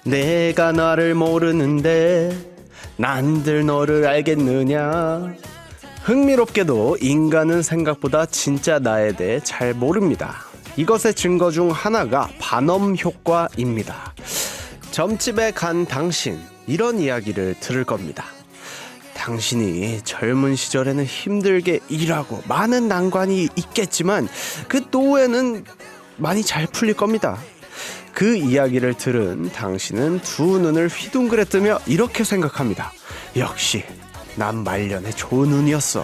내가 나를 모르는데 난들 너를 알겠느냐. 흥미롭게도 인간은 생각보다 진짜 나에 대해 잘 모릅니다. 이것의 증거 중 하나가 반엄 효과입니다. 점집에 간 당신, 이런 이야기를 들을 겁니다. 당신이 젊은 시절에는 힘들게 일하고 많은 난관이 있겠지만 그 노후에는 많이 잘 풀릴 겁니다. 그 이야기를 들은 당신은 두 눈을 휘둥그레 뜨며 이렇게 생각합니다. 역시 난 말년에 좋은 운이었어.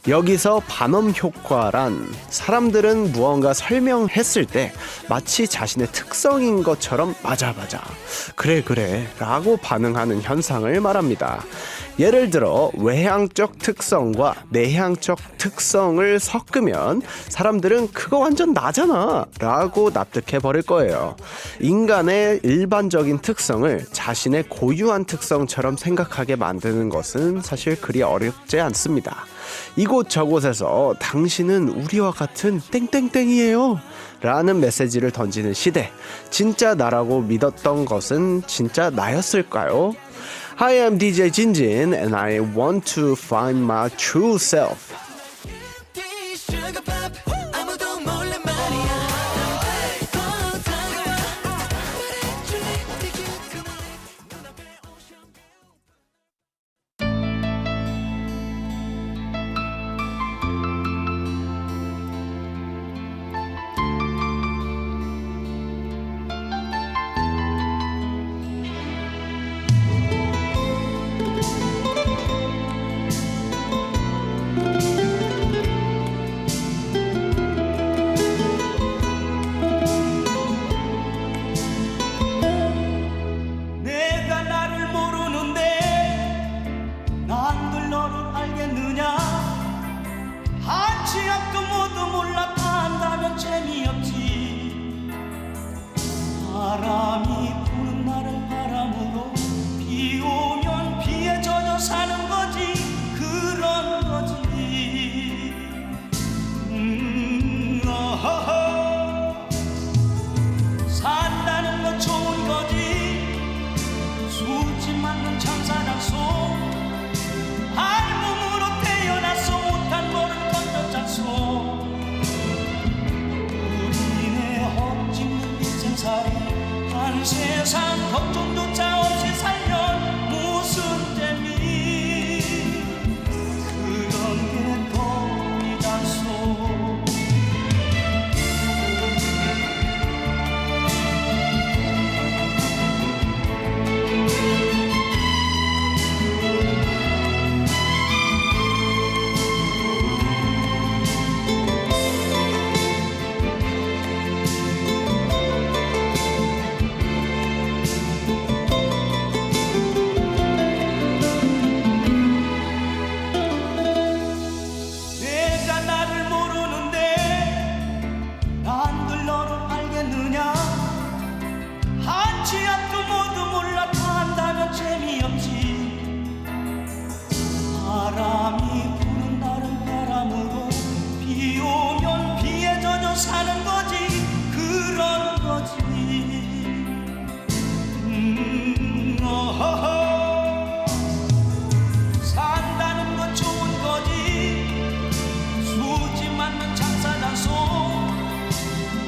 여기서 반엄 효과란 사람들은 무언가 설명했을 때 마치 자신의 특성인 것처럼 맞아 그래 라고 반응하는 현상을 말합니다. 예를 들어 외향적 특성과 내향적 특성을 섞으면 사람들은 그거 완전 나잖아 라고 납득해 버릴 거예요. 인간의 일반적인 특성을 자신의 고유한 특성처럼 생각하게 만드는 것은 사실 그리 어렵지 않습니다. 이곳저곳에서 당신은 우리와 같은 땡땡땡이에요 라는 메시지를 던지는 시대, 진짜 나라고 믿었던 것은 진짜 나였을까요? Hi, I'm DJ 진진 and I want to find my true self. 바람이 부는 날을 바람으로 비 오면 비에 젖어 사는 거지 그런 거지. 산다는 건 좋은 거지. 수지 맞는 장사장소 알몸으로 태어나서 못한 거를 던져잡소. 우리네 헛짓는 인생살이 한 세상 걱정조차 없이 살면 무슨 재미. 그런 게 돈이잖소. 바람이 부는 날은 바람으로 비 오면 비에 젖어 사는 거지 그런 거지. 산다는 건 좋은 거지. 수지 맞는 장사장소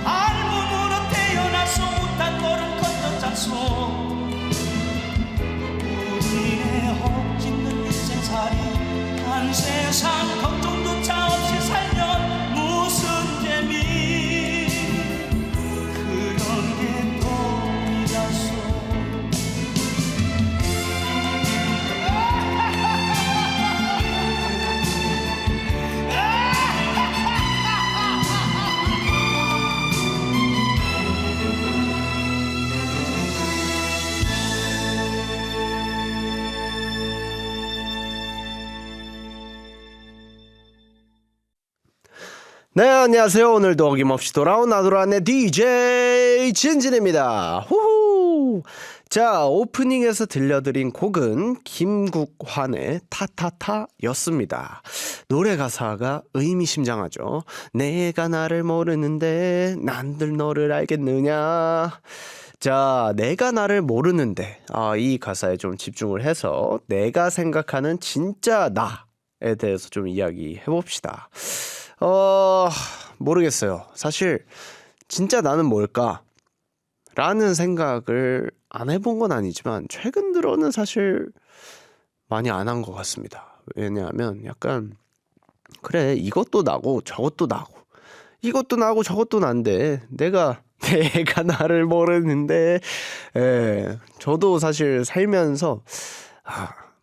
알몸으로 태어나서 못한 거를 건졌잖소. 우리네 헛짓는 인생살이 한 세상 걱정조차 없이 살면 무슨 재미. 그런 게 돈이라소. 네, 안녕하세요. 오늘도 어김없이 돌아온 아도란의 DJ 진진입니다. 후후. 자, 오프닝에서 들려드린 곡은 김국환의 타타타였습니다. 노래 가사가 의미심장하죠. 내가 나를 모르는데 난들 너를 알겠느냐. 자, 내가 나를 모르는데 이 가사에 좀 집중을 해서 내가 생각하는 진짜 나에 대해서 좀 이야기해 봅시다. 모르겠어요. 사실 진짜 나는 뭘까? 라는 생각을 안 해본 건 아니지만 최근 들어는 사실 많이 안 한 것 같습니다. 왜냐하면 약간 그래, 이것도 나고 저것도 나고 이것도 나고 저것도 난데 내가 나를 모르는데. 저도 사실 살면서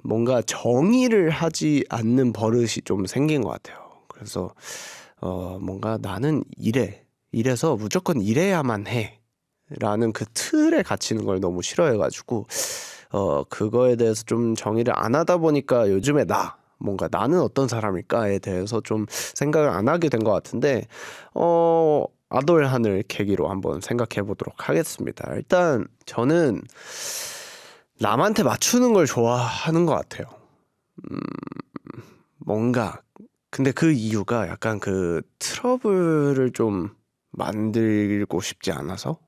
뭔가 정의를 하지 않는 버릇이 좀 생긴 것 같아요. 그래서 뭔가 나는 이래서 무조건 이래야만 해 라는 그 틀에 갇히는 걸 너무 싫어해가지고 그거에 대해서 좀 정의를 안 하다 보니까 요즘에 뭔가 나는 어떤 사람일까에 대해서 좀 생각을 안 하게 된 것 같은데 아돌한을 계기로 한번 생각해 보도록 하겠습니다. 일단 저는 남한테 맞추는 걸 좋아하는 것 같아요. 뭔가 근데 그 이유가 약간 그 트러블을 좀 만들고 싶지 않아서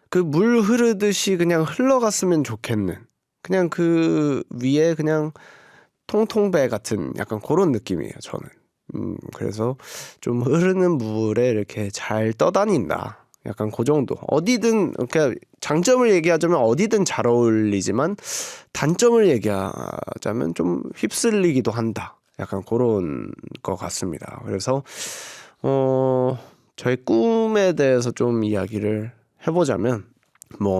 그 물 흐르듯이 그냥 흘러갔으면 좋겠는, 그냥 그 위에 그냥 통통배 같은 약간 그런 느낌이에요, 저는. 그래서 좀 흐르는 물에 이렇게 잘 떠다닌다. 약간 그 정도. 어디든, 그러니까 장점을 얘기하자면 어디든 잘 어울리지만 단점을 얘기하자면 좀 휩쓸리기도 한다. 약간 그런 것 같습니다. 그래서, 저의 꿈에 대해서 좀 이야기를 해보자면,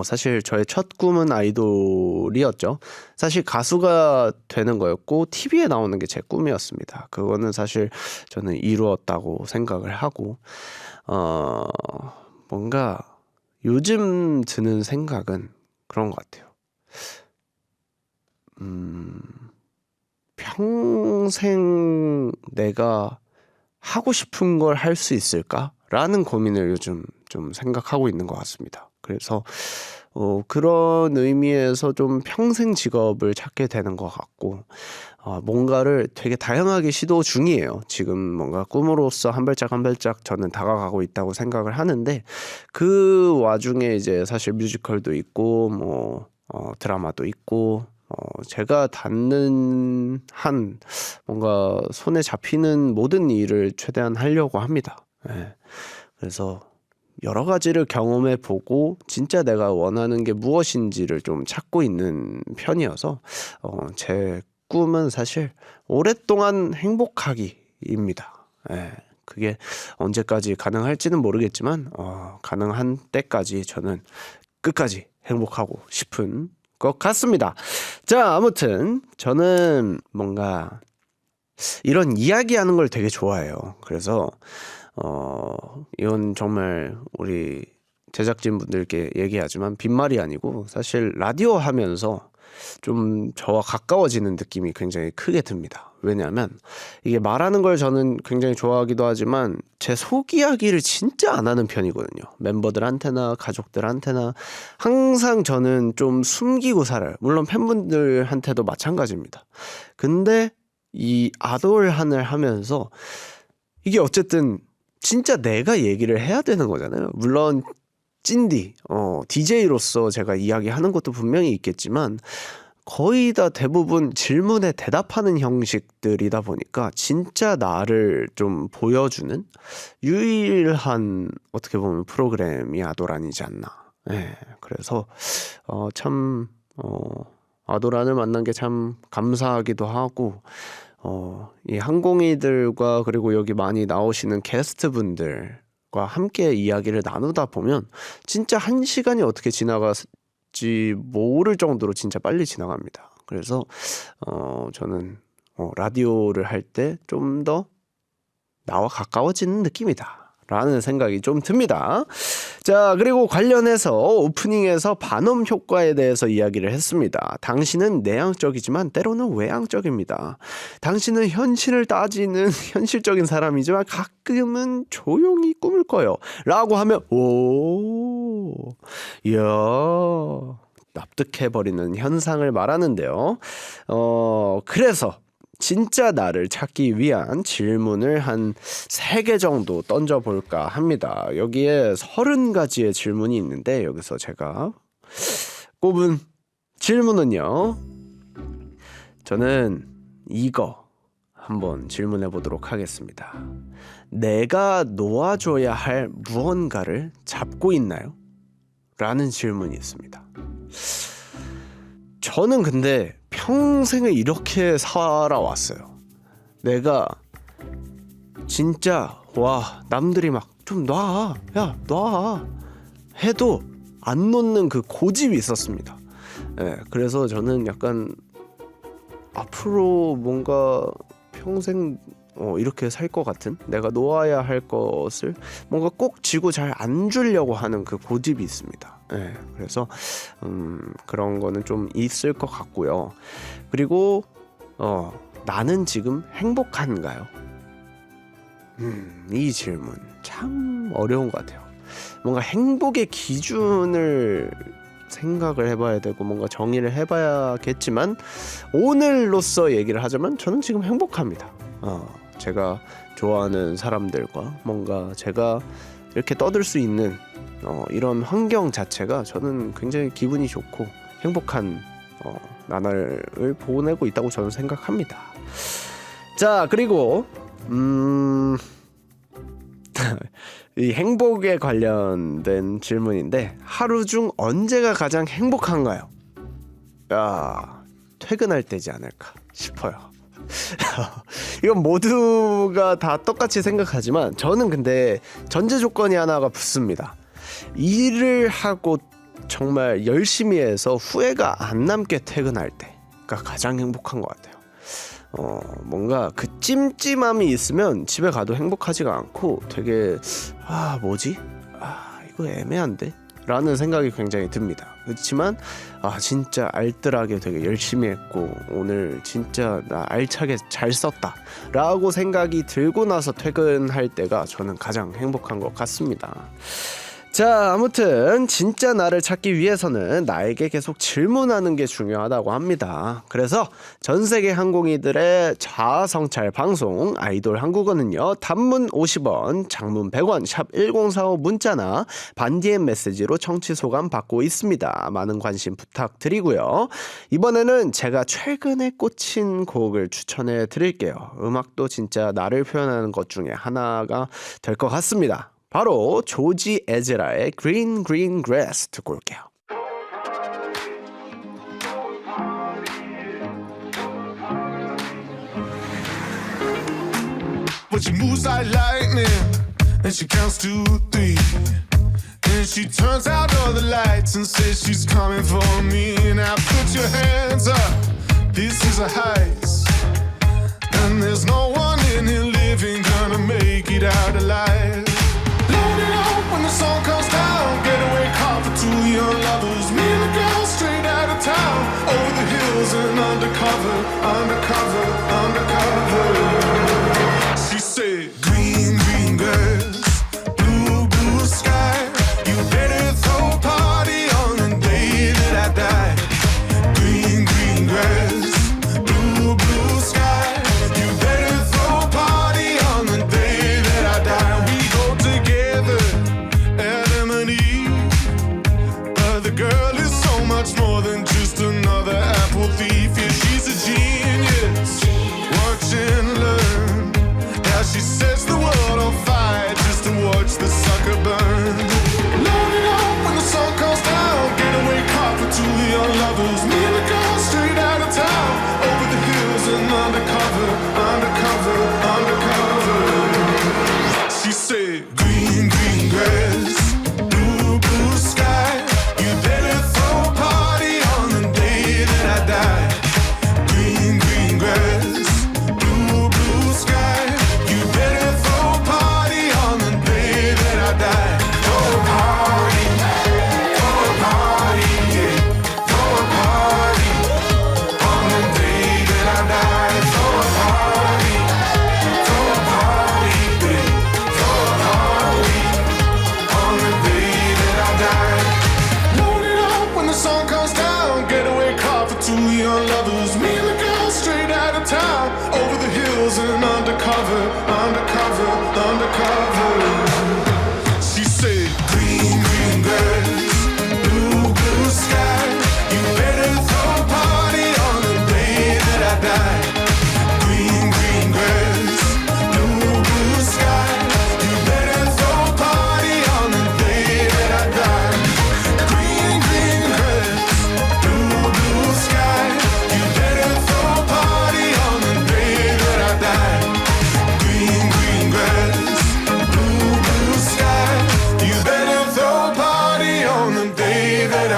사실 저의 첫 꿈은 아이돌이었죠. 사실 가수가 되는 거였고 TV에 나오는 게 제 꿈이었습니다. 그거는 사실 저는 이루었다고 생각을 하고 뭔가 요즘 드는 생각은 그런 것 같아요. 평생 내가 하고 싶은 걸 할 수 있을까라는 고민을 요즘 좀 생각하고 있는 것 같습니다. 그래서 그런 의미에서 좀 평생 직업을 찾게 되는 것 같고 뭔가를 되게 다양하게 시도 중이에요. 지금 뭔가 꿈으로서 한 발짝 한 발짝 저는 다가가고 있다고 생각을 하는데 그 와중에 이제 사실 뮤지컬도 있고 드라마도 있고 제가 닿는 한 뭔가 손에 잡히는 모든 일을 최대한 하려고 합니다. 그래서 여러 가지를 경험해 보고 진짜 내가 원하는 게 무엇인지를 좀 찾고 있는 편이어서 제 꿈은 사실 오랫동안 행복하기입니다. 그게 언제까지 가능할지는 모르겠지만 가능한 때까지 저는 끝까지 행복하고 싶은 것 같습니다. 자, 아무튼 저는 뭔가 이런 이야기하는 걸 되게 좋아해요. 그래서 이건 정말 우리 제작진분들께 얘기하지만 빈말이 아니고 사실 라디오 하면서 좀 저와 가까워지는 느낌이 굉장히 크게 듭니다. 왜냐하면 이게 말하는 걸 저는 굉장히 좋아하기도 하지만 제 속 이야기를 진짜 안 하는 편이거든요. 멤버들한테나 가족들한테나 항상 저는 좀 숨기고 살아요. 물론 팬분들한테도 마찬가지입니다. 근데 이 아돌한을 하면서 이게 어쨌든 진짜 내가 얘기를 해야 되는 거잖아요. 물론 찐디, DJ로서 제가 이야기하는 것도 분명히 있겠지만 거의 다 대부분 질문에 대답하는 형식들이다 보니까 진짜 나를 좀 보여주는 유일한 어떻게 보면 프로그램이 아도란이지 않나. 그래서 참 아도란을 만난 게 참 감사하기도 하고 이 항공이들과 그리고 여기 많이 나오시는 게스트분들과 함께 이야기를 나누다 보면 진짜 한 시간이 어떻게 지나갈지 모를 정도로 진짜 빨리 지나갑니다. 그래서 저는 라디오를 할 때 좀 더 나와 가까워지는 느낌이다 라는 생각이 좀 듭니다. 자, 그리고 관련해서 오프닝에서 반음 효과에 대해서 이야기를 했습니다. 당신은 내향적이지만 때로는 외향적입니다. 당신은 현실을 따지는 현실적인 사람이지만 가끔은 조용히 꿈을 꿔요 라고 하면 이야, 납득해버리는 현상을 말하는데요. 그래서 진짜 나를 찾기 위한 질문을 한 3개 정도 던져볼까 합니다. 여기에 30가지의 질문이 있는데 여기서 제가 꼽은 질문은요, 저는 이거 한번 질문해 보도록 하겠습니다. 내가 놓아줘야 할 무언가를 잡고 있나요? 라는 질문이 있습니다. 저는 근데 평생을 이렇게 살아왔어요. 내가 진짜 와, 남들이 막 좀 놔, 야 놔 해도 안 놓는 그 고집이 있었습니다. 예, 그래서 저는 약간 앞으로 뭔가 평생 이렇게 살 것 같은, 내가 놓아야 할 것을 뭔가 꼭 쥐고 잘 안 주려고 하는 그 고집이 있습니다. 예, 그래서 그런 거는 좀 있을 것 같고요. 그리고 나는 지금 행복한가요? 이 질문 참 어려운 것 같아요. 뭔가 행복의 기준을 생각을 해봐야 되고 뭔가 정의를 해봐야겠지만, 오늘로서 얘기를 하자면 저는 지금 행복합니다. 제가 좋아하는 사람들과 뭔가 제가 이렇게 떠들 수 있는 이런 환경 자체가 저는 굉장히 기분이 좋고 행복한 나날을 보내고 있다고 저는 생각합니다. 자, 그리고 이 행복에 관련된 질문인데, 하루 중 언제가 가장 행복한가요? 야, 퇴근할 때지 않을까 싶어요. 이건 모두가 다 똑같이 생각하지만 저는 근데 전제 조건이 하나가 붙습니다. 일을 하고 정말 열심히 해서 후회가 안 남게 퇴근할 때가 가장 행복한 것 같아요. 뭔가 그 찜찜함이 있으면 집에 가도 행복하지가 않고 되게 뭐지? 이거 애매한데? 라는 생각이 굉장히 듭니다. 그렇지만 진짜 알뜰하게 되게 열심히 했고 오늘 진짜 나 알차게 잘 썼다 라고 생각이 들고 나서 퇴근할 때가 저는 가장 행복한 것 같습니다. 자, 아무튼 진짜 나를 찾기 위해서는 나에게 계속 질문하는 게 중요하다고 합니다. 그래서 전세계 항공이들의 자아성찰 방송 아이돌 한국어는요, 단문 50원, 장문 100원, 샵 1045 문자나 반디엠 메시지로 청취 소감 받고 있습니다. 많은 관심 부탁드리고요. 이번에는 제가 최근에 꽂힌 곡을 추천해 드릴게요. 음악도 진짜 나를 표현하는 것 중에 하나가 될 것 같습니다. 바로 조지 에즈라의 Green Green Grass 듣고 올게요. But she moves like lightning, and she counts to 3. And she turns out all the lights and says she's coming for me. Now put your hands up, this is a heist. And there's no one in here living gonna make it out alive. Load it up when the sun comes down. Getaway car for two young lovers. Me and the girl straight out of town. Over the hills and undercover, undercover, undercover. She said, green, green grass, blue, blue sky. You better throw a party on the day that I die. Green, green grass, blue, blue sky. You better throw a party on the day that I die. We go together, Adam and Eve. But the girl is so much more than just another apple thief. Yeah, she's a genius. Watch and learn how she sets the world on fire just to watch the sucker burn. Load it up when the sun comes down. Getaway car for two young lovers. Me and the girl straight out of town. Over the hills and undercover, undercover, undercover. She said, green, green grass, blue, blue sky. You better throw a party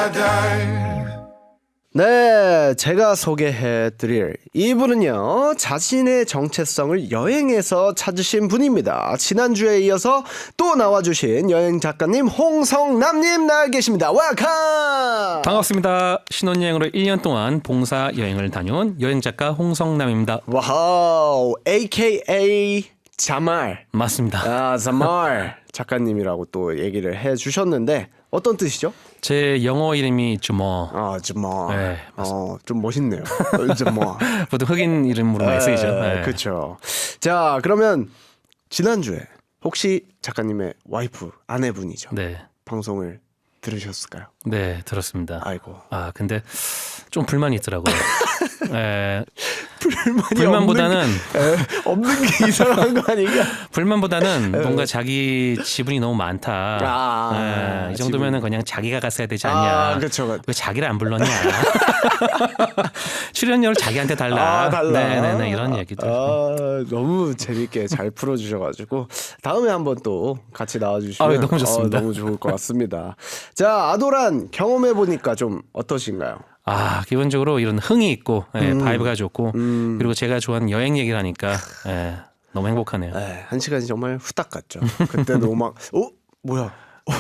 I die. 네, 제가 소개해드릴 이분은요, 자신의 정체성을 여행에서 찾으신 분입니다. 지난주에 이어서 또 나와주신 여행 작가님 홍성남님 나와 계십니다. 웰컴! 반갑습니다. 신혼여행으로 1년 동안 봉사 여행을 다녀온 여행작가 홍성남입니다. 와우, AKA 자말. 맞습니다. 아, 자말 작가님이라고 또 얘기를 해주셨는데 어떤 뜻이죠? 제 영어 이름이 주머. 아, 자말. 네, 좀 멋있네요. 자말. 보통 흑인 이름으로 많이 쓰이죠. 네. 그렇죠. 자, 그러면 지난주에 혹시 작가님의 와이프, 아내분이죠. 네, 방송을 들으셨을까요? 네, 들었습니다. 아이고. 아, 근데 좀 불만이 있더라고요. 네, 불만이 불만보다는 없는 게 이상한 거 아닌가? 불만보다는 뭔가 자기 지분이 너무 많다. 아, 이 정도면은 그냥 자기가 갔어야 되지 않냐. 아, 그렇죠. 왜 자기를 안 불렀냐? 출연료를 자기한테 달라. 아, 달라. 네, 이런 얘기들. 아, 너무 재밌게 잘 풀어주셔가지고 다음에 한번 또 같이 나와주시면 아, 너무 좋습니다. 너무 좋을 것 같습니다. 자, 아도란 경험해 보니까 좀 어떠신가요? 아, 기본적으로 이런 흥이 있고 바이브가 좋고 그리고 제가 좋아하는 여행 얘기를 하니까 너무 행복하네요. 네, 한 시간이 정말 후딱 갔죠. 그때도 막 뭐야?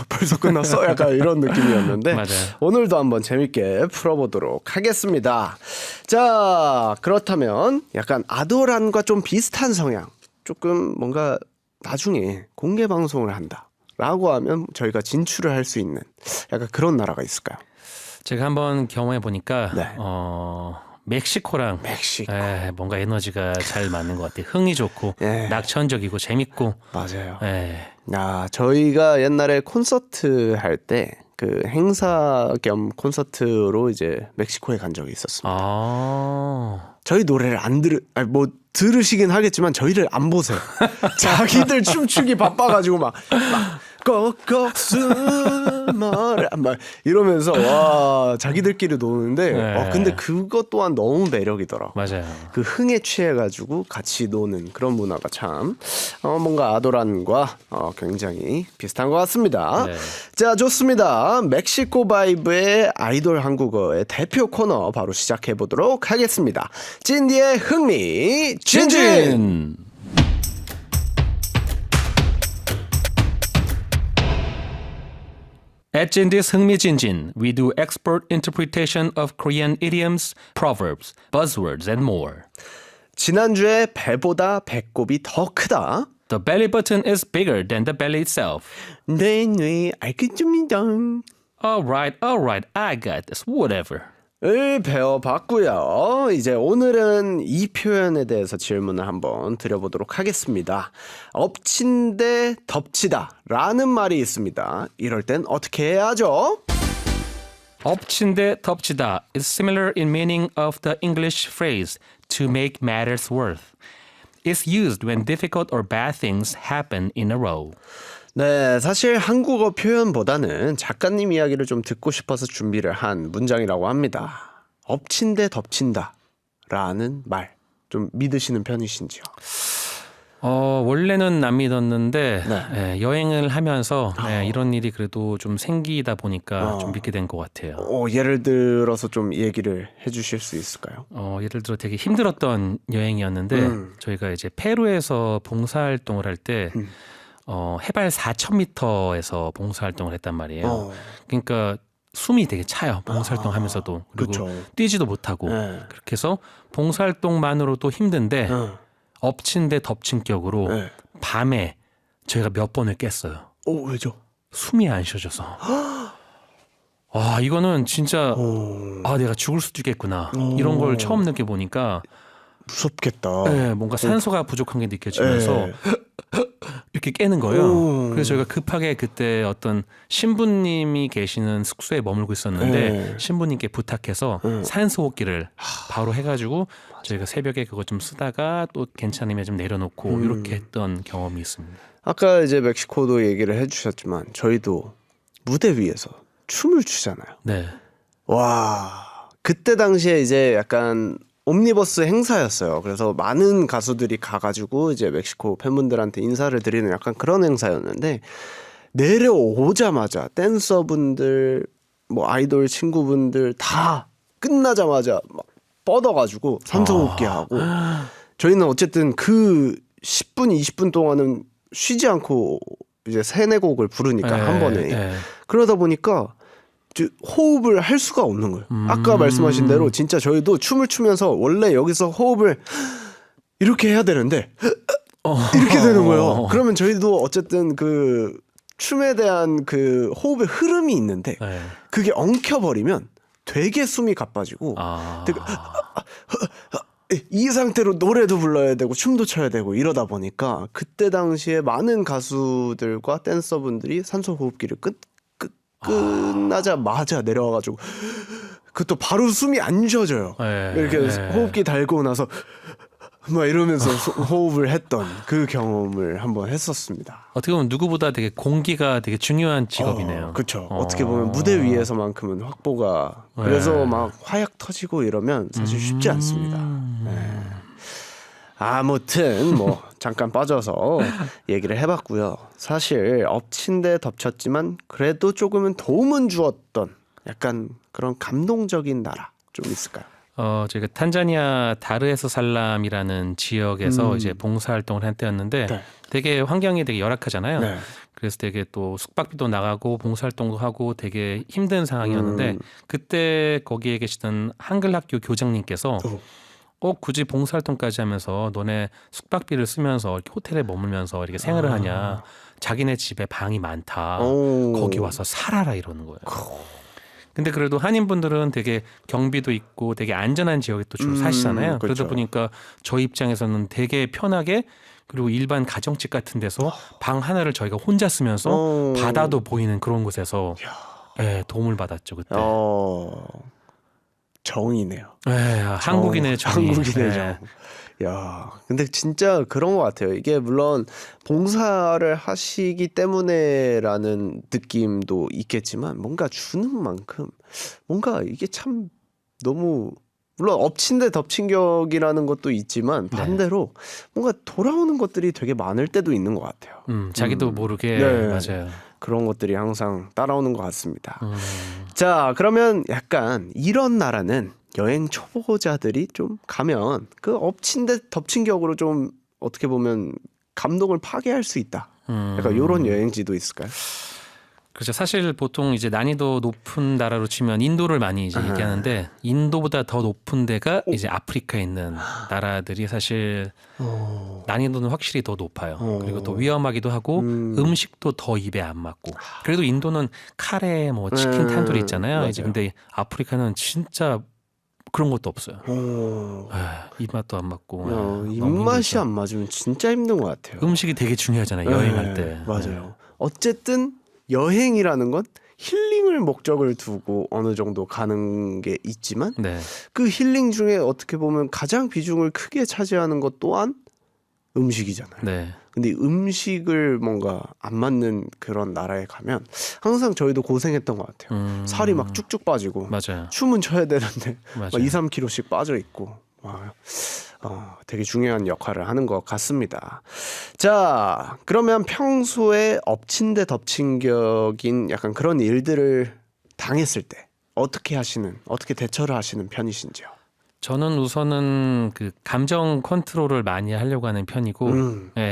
벌써 끝났어? 약간 이런 느낌이었는데 맞아요. 오늘도 한번 재밌게 풀어보도록 하겠습니다. 자, 그렇다면 약간 아도란과 좀 비슷한 성향, 조금 뭔가 나중에 공개 방송을 한다라고 하면 저희가 진출을 할 수 있는 약간 그런 나라가 있을까요? 제가 한번 경험해 보니까 네. 멕시코랑 멕시코. 뭔가 에너지가 잘 맞는 것 같아요. 흥이 좋고 예. 낙천적이고 재밌고. 맞아요. 예. 저희가 옛날에 콘서트 할 때 그 행사 겸 콘서트로 이제 멕시코에 간 적이 있었습니다. 아, 저희 노래를 뭐 들으시긴 하겠지만 저희를 안 보세요. 자기들 춤추기 바빠가지고 막 꼭꼭스머를 막 이러면서 와 자기들끼리 노는데 네. 근데 그것 또한 너무 매력이더라. 맞아요. 그 흥에 취해가지고 같이 노는 그런 문화가 참 뭔가 아도란과 굉장히 비슷한 것 같습니다. 네. 자, 좋습니다. 멕시코 바이브의 아이돌 한국어의 대표 코너 바로 시작해 보도록 하겠습니다. 찐디의 흥미 진진. At Jindy's 흥미진진, we do expert interpretation of Korean idioms, proverbs, buzzwords, and more. 지난주에 배보다 배꼽이 더 크다. The belly button is bigger than the belly itself. 네, 알겠습니다. All right, I got this. Whatever. 을 배워봤고요. 이제 오늘은 이 표현에 대해서 질문을 한번 드려보도록 하겠습니다. 엎친 데 덮치다 라는 말이 있습니다. 이럴 땐 어떻게 해야죠? 엎친 데 덮치다 is similar in meaning of the English phrase to make matters worse. It's used when difficult or bad things happen in a row. 네, 사실 한국어 표현보다는 작가님 이야기를 좀 듣고 싶어서 준비를 한 문장이라고 합니다. 엎친 데 덮친다 라는 말 좀 믿으시는 편이신지요? 원래는 안 믿었는데 네. 여행을 하면서 이런 일이 그래도 좀 생기다 보니까 좀 믿게 된 것 같아요. 예를 들어서 좀 얘기를 해주실 수 있을까요? 예를 들어 되게 힘들었던 여행이었는데 저희가 이제 페루에서 봉사활동을 할 때 해발 4,000m에서 봉사활동을 했단 말이에요. 그러니까 숨이 되게 차요. 봉사활동 하면서도. 그리고 그쵸. 뛰지도 못하고. 네. 그렇게 해서 봉사활동만으로도 힘든데 엎친 데 덮친 격으로 네. 밤에 저희가 몇 번을 깼어요. 왜죠? 숨이 안 쉬어져서. 이거는 진짜 내가 죽을 수도 있겠구나. 이런 걸 처음 느껴보니까 무섭겠다. 뭔가 산소가 부족한 게 느껴지면서 네. 이렇게 깨는 거예요. 그래서 저희가 급하게 그때 어떤 신부님이 계시는 숙소에 머물고 있었는데 네. 신부님께 부탁해서 산소 호흡기를 바로 해가지고 저희가 새벽에 그거 좀 쓰다가 또 괜찮으면 좀 내려놓고 이렇게 했던 경험이 있습니다. 아까 이제 멕시코도 얘기를 해주셨지만 저희도 무대 위에서 춤을 추잖아요. 네. 와, 그때 당시에 이제 약간 옴니버스 행사였어요. 그래서 많은 가수들이 가가지고 이제 멕시코 팬분들한테 인사를 드리는 약간 그런 행사였는데 내려오자마자 댄서분들 뭐 아이돌 친구분들 다 끝나자마자 막 뻗어가지고 산소호흡기 하고 저희는 어쨌든 그 10분 20분 동안은 쉬지 않고 이제 3-4곡을 부르니까 한 번에 그러다 보니까 호흡을 할 수가 없는 거예요. 아까 말씀하신 대로 진짜 저희도 춤을 추면서 원래 여기서 호흡을 이렇게 해야 되는데 이렇게 되는 거예요. 그러면 저희도 어쨌든 그 춤에 대한 그 호흡의 흐름이 있는데 그게 엉켜버리면 되게 숨이 가빠지고 되게 이 상태로 노래도 불러야 되고 춤도 춰야 되고 이러다 보니까 그때 당시에 많은 가수들과 댄서분들이 산소 호흡기를 끝나자마자 내려와가지고 그것도 바로 숨이 안 쉬어져요. 이렇게 호흡기 달고 나서 막 이러면서 호흡을 했던 그 경험을 한번 했었습니다. 어떻게 보면 누구보다 되게 공기가 되게 중요한 직업이네요. 그렇죠. 어떻게 보면 무대 위에서만큼은 확보가 그래서 막 화약 터지고 이러면 사실 쉽지 않습니다. 네. 아무튼 뭐 잠깐 빠져서 얘기를 해봤고요. 사실 엎친 데 덮쳤지만 그래도 조금은 도움은 주었던 약간 그런 감동적인 나라 좀 있을까요? 저희가 탄자니아 다르에스살람이라는 지역에서 이제 봉사활동을 한 때였는데 되게 환경이 되게 열악하잖아요. 그래서 되게 또 숙박비도 나가고 봉사활동도 하고 되게 힘든 상황이었는데 그때 거기에 계시던 한글학교 교장님께서 꼭 굳이 봉사활동까지 하면서 너네 숙박비를 쓰면서 이렇게 호텔에 머물면서 이렇게 생활을 하냐. 자기네 집에 방이 많다. 거기 와서 살아라 이러는 거예요. 근데 그래도 한인분들은 되게 경비도 있고 되게 안전한 지역에 또 주로 사시잖아요. 그렇죠. 그러다 보니까 저희 입장에서는 되게 편하게 그리고 일반 가정집 같은 데서 방 하나를 저희가 혼자 쓰면서 바다도 보이는 그런 곳에서 도움을 받았죠 그때. 정이네요. 한국인의 정이. 한국인의 정. 야, 근데 진짜 그런 것 같아요. 이게 물론 봉사를 하시기 때문에라는 느낌도 있겠지만 뭔가 주는 만큼 뭔가 이게 참 너무 물론 엎친 데 덮친 격이라는 것도 있지만 반대로 뭔가 돌아오는 것들이 되게 많을 때도 있는 것 같아요. 자기도 모르게 맞아요. 그런 것들이 항상 따라오는 것 같습니다. 자, 그러면 약간 이런 나라는 여행 초보자들이 좀 가면 그 엎친 데 덮친 격으로 좀 어떻게 보면 감동을 파괴할 수 있다. 약간 이런 여행지도 있을까요? 그렇죠. 사실 보통 이제 난이도 높은 나라로 치면 인도를 많이 이제 얘기하는데 인도보다 더 높은 데가 이제 아프리카에 있는 나라들이 사실 난이도는 확실히 더 높아요. 그리고 더 위험하기도 하고 음식도 더 입에 안 맞고. 그래도 인도는 카레 뭐 치킨 탄두리 있잖아요. 이제 근데 아프리카는 진짜 그런 것도 없어요. 입맛도 안 맞고. 입맛이 안 맞으면 진짜 힘든 것 같아요. 음식이 되게 중요하잖아요. 여행할 때. 맞아요. 어쨌든 여행이라는 건 힐링을 목적을 두고 어느 정도 가는 게 있지만 그 힐링 중에 어떻게 보면 가장 비중을 크게 차지하는 것 또한 음식이잖아요. 근데 음식을 뭔가 안 맞는 그런 나라에 가면 항상 저희도 고생했던 것 같아요. 살이 막 쭉쭉 빠지고 춤은 춰야 되는데 막 2-3kg씩 빠져 있고 되게 중요한 역할을 하는 것 같습니다. 자, 그러면 평소에 엎친 데 덮친 격인 약간 그런 일들을 당했을 때 어떻게 대처를 하시는 편이신지요? 저는 우선은 그 감정 컨트롤을 많이 하려고 하는 편이고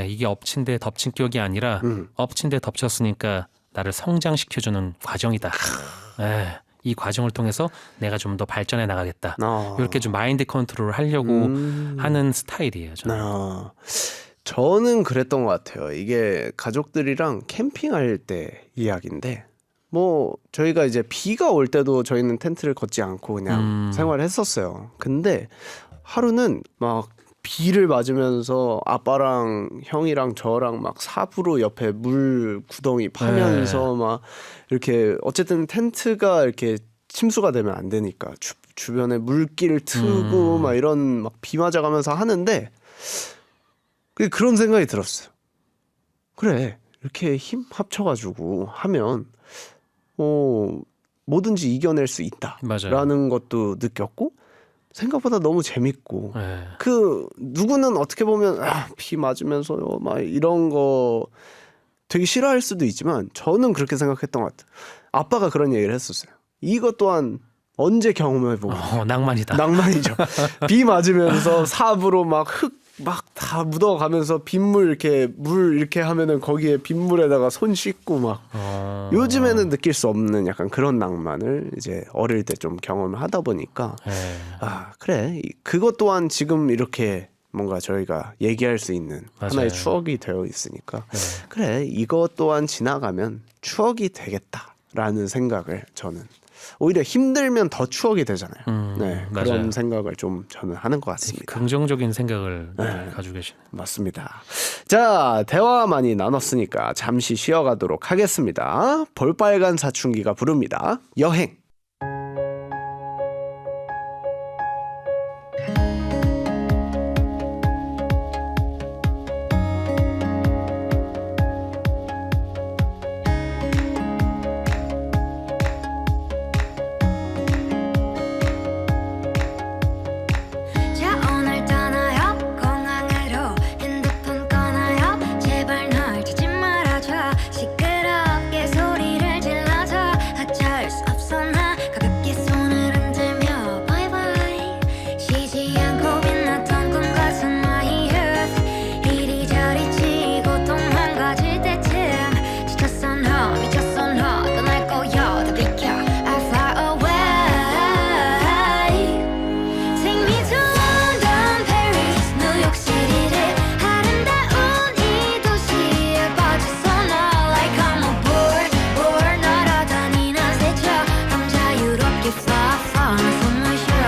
이게 엎친 데 덮친 격이 아니라 엎친 데 덮쳤으니까 나를 성장시켜주는 과정이다. 이 과정을 통해서 내가 좀 더 발전해 나가겠다. 이렇게 좀 마인드 컨트롤을 하려고 하는 스타일이에요. 저는 그랬던 것 같아요. 이게 가족들이랑 캠핑할 때 이야기인데 뭐 저희가 이제 비가 올 때도 저희는 텐트를 걷지 않고 그냥 생활을 했었어요. 근데 하루는 막 비를 맞으면서 아빠랑 형이랑 저랑 막 삽으로 옆에 물 구덩이 파면서 막 이렇게 어쨌든 텐트가 이렇게 침수가 되면 안 되니까 주변에 물길 트고 막 이런 막 비 맞아가면서 하는데 그런 생각이 들었어요. 그래, 이렇게 힘 합쳐가지고 하면 뭐든지 이겨낼 수 있다라는 것도 느꼈고 생각보다 너무 재밌고 그 누구는 어떻게 보면 비 맞으면서요 막 이런 거 되게 싫어할 수도 있지만 저는 그렇게 생각했던 것 같아요. 아빠가 그런 얘기를 했었어요. 이것 또한 언제 경험해보고 낭만이다. 낭만이죠. 비 맞으면서 삽으로 막 흙 막 다 묻어가면서 빗물 이렇게 물 이렇게 하면은 거기에 빗물에다가 손 씻고 막 요즘에는 느낄 수 없는 약간 그런 낭만을 이제 어릴 때 좀 경험을 하다 보니까 네. 아 그래 그것 또한 지금 이렇게 뭔가 저희가 얘기할 수 있는 맞아요. 하나의 추억이 되어 있으니까 그래 이것 또한 지나가면 추억이 되겠다라는 생각을 저는 오히려 힘들면 더 추억이 되잖아요. 네, 맞아요. 그런 생각을 좀 저는 하는 것 같습니다. 긍정적인 생각을 가지고 계시네요. 맞습니다. 자, 대화 많이 나눴으니까 잠시 쉬어가도록 하겠습니다. 볼빨간 사춘기가 부릅니다. 여행. 자 오늘 떠나요 공항으로 핸드폰 꺼나요 제발 널 찾지 말아줘 시끄럽게 소리를 질러줘 어쩔 수 없어 나 가볍게 손을 흔들며 바이바이 쉬지 않고 빛났던 꿈과 sunmy youth 이리저리 치고 또 망가질 때쯤 지쳤어 너 미쳤어 너 떠날 거야 다 비켜 I fly away Take me to London, Paris, New York City를 아름다운 이 도시에 빠져서 너 like I'm a board 날아다니는 새처럼 자유롭게 fly 나 숨을 쉬어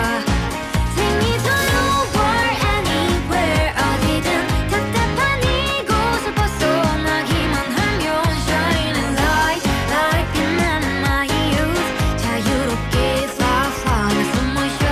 Take me to nowhere, anywhere 어디든 답답한 이곳을 벗어나기만 하면 Shining light, light 빛나는 my youth 자유롭게 fly 나 숨을 쉬어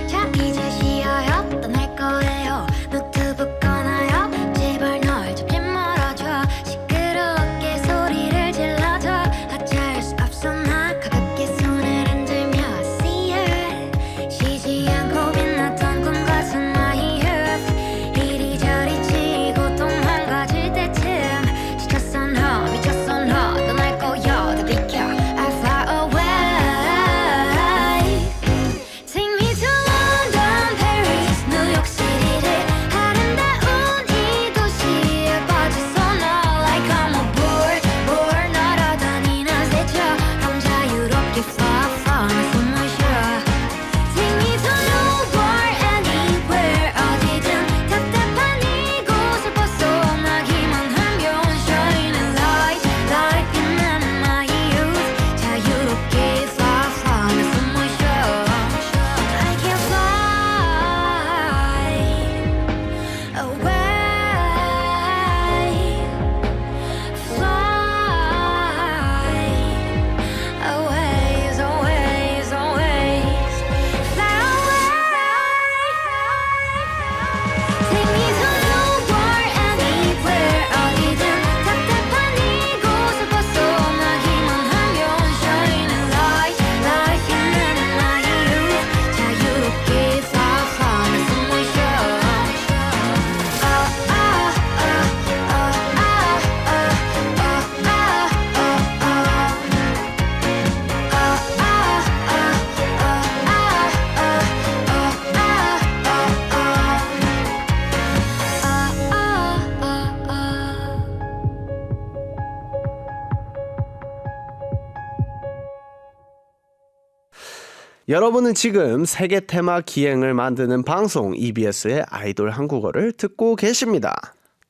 자 이제 쉬어요 떠날 거예요 노트북 꺼나요 제발 널 잡지 말아줘 시끄럽게 소리를 질러줘 어쩔 수 없어 나 가볍게 손을 흔들며 See it 쉬지 않고 빛났던 꿈과 sunmy youth 이리저리 치고 또 망가질 때쯤 지쳤어 너 미쳤어 너 떠날 거야 다 비켜 I fly away Take me to London, Paris, New York City를 아름다운 이 도시에 빠져서 너 like I'm a board 날아다니는 새처럼 자유롭게 fly 나 숨을 쉬어 Take me to nowhere, anywhere 어디든 답답한 이곳을 벗어나기만 하면 Shining light, light 빛나는 my youth 자유롭게 fly 나 숨을 쉬어 I can fly away, fly always, always, always, fly away. Take me to nowhere, anywhere 어디든 답답한 이곳을 벗어나기만 하면 Shining light, light 빛나는 my youth 자유롭게 fly 나 숨을 쉬어 여러분은 지금 세계 테마 기행을 만드는 방송 EBS의 아이돌 한국어를 듣고 계십니다.